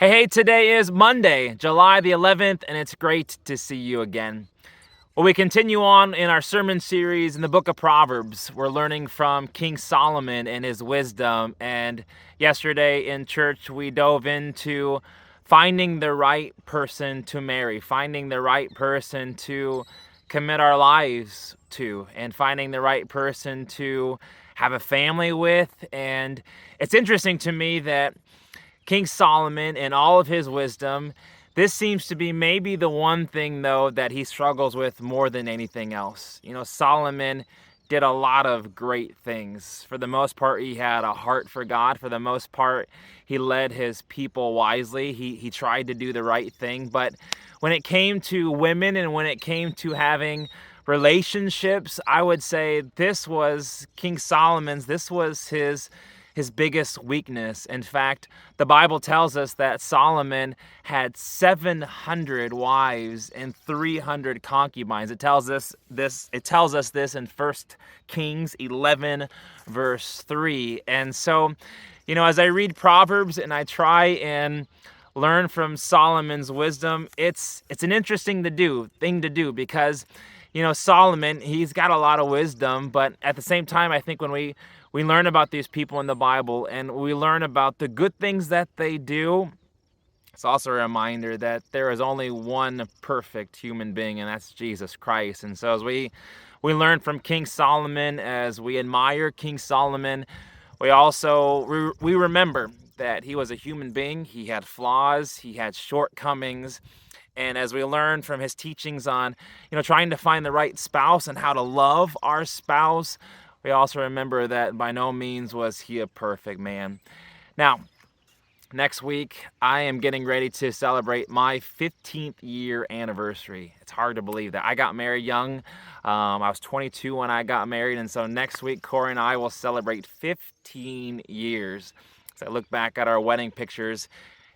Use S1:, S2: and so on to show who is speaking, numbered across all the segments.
S1: Hey, today is Monday, July the 11th, and it's great to see you again. Well, we continue on in our sermon series in the book of Proverbs. We're learning from King Solomon and his wisdom. And yesterday in church, we dove into finding the right person to marry, finding the right person to commit our lives to, and finding the right person to have a family with. And it's interesting to me that King Solomon, in all of his wisdom, this seems to be maybe the one thing, though, that he struggles with more than anything else. Solomon did a lot of great things. For the most part, he had a heart for God. For the most part, he led his people wisely. He tried to do the right thing. But when it came to women and when it came to having relationships, I would say this was King Solomon's, this was his biggest weakness. In fact, the Bible tells us that Solomon had 700 wives and 300 concubines. It tells us this in 1 Kings 11 verse 3. And so, as I read Proverbs and I try and learn from Solomon's wisdom, it's an interesting thing to do because Solomon, he's got a lot of wisdom, but at the same time, I think when we learn about these people in the Bible and we learn about the good things that they do, it's also a reminder that there is only one perfect human being, and that's Jesus Christ. And so as we learn from King Solomon, as we admire King Solomon, we also we remember that he was a human being. He had flaws, he had shortcomings. And as we learn from his teachings on, trying to find the right spouse and how to love our spouse, we also remember that by no means was he a perfect man. Now, next week, I am getting ready to celebrate my 15th year anniversary. It's hard to believe that. I got married young. I was 22 when I got married. And so next week, Corey and I will celebrate 15 years. As I look back at our wedding pictures,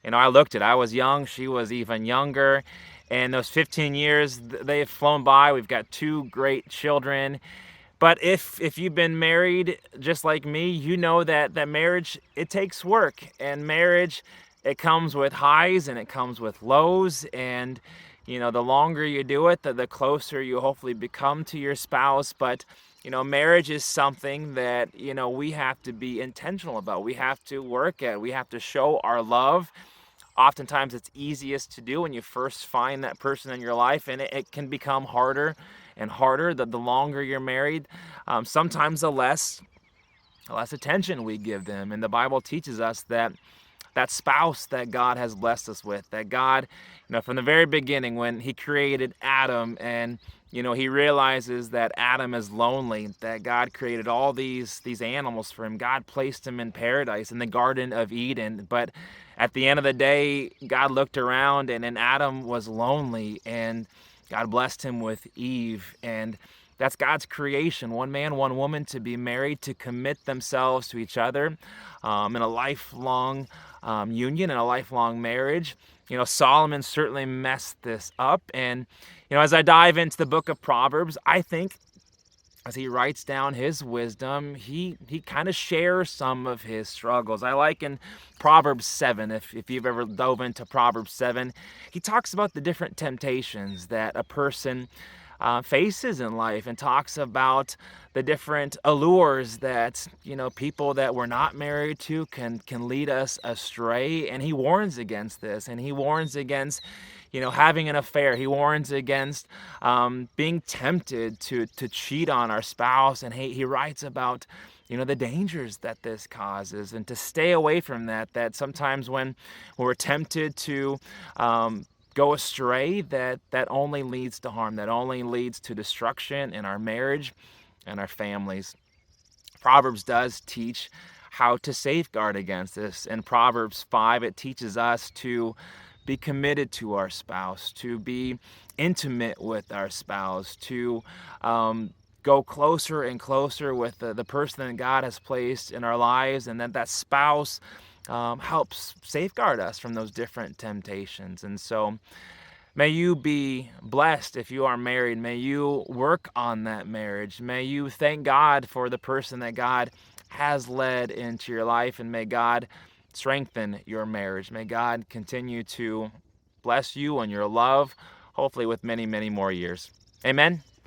S1: I was young. She was even younger. And those 15 years, they've flown by. We've got two great children. But if you've been married just like me, you know that marriage, it takes work. And marriage, it comes with highs and it comes with lows. And, the longer you do it, the closer you hopefully become to your spouse. But, marriage is something that, we have to be intentional about. We have to work at. We have to show our love. Oftentimes it's easiest to do when you first find that person in your life, and it can become harder and harder the longer you're married. Sometimes the less attention we give them. And the Bible teaches us that spouse that God has blessed us with, that God, from the very beginning when he created Adam and, he realizes that Adam is lonely, that God created all these animals for him. God placed him in paradise in the Garden of Eden. But at the end of the day, God looked around and Adam was lonely, and God blessed him with Eve. And that's God's creation, one man, one woman, to be married, to commit themselves to each other in a lifelong union and a lifelong marriage. Solomon certainly messed this up. And, as I dive into the book of Proverbs, I think as he writes down his wisdom, he kind of shares some of his struggles. I like in Proverbs 7, if you've ever dove into Proverbs 7, he talks about the different temptations that a person faces in life, and talks about the different allures that people that we're not married to can lead us astray. And he warns against this, and he warns against having an affair. He warns against being tempted to cheat on our spouse, and he writes about the dangers that this causes, and to stay away from that sometimes when we're tempted to go astray, that only leads to harm, that only leads to destruction in our marriage and our families. Proverbs does teach how to safeguard against this. In Proverbs 5, it teaches us to be committed to our spouse, to be intimate with our spouse, to go closer and closer with the person that God has placed in our lives, and that spouse helps safeguard us from those different temptations. And so may you be blessed if you are married. May you work on that marriage. May you thank God for the person that God has led into your life, and may God strengthen your marriage. May God continue to bless you and your love, hopefully with many, many more years. Amen.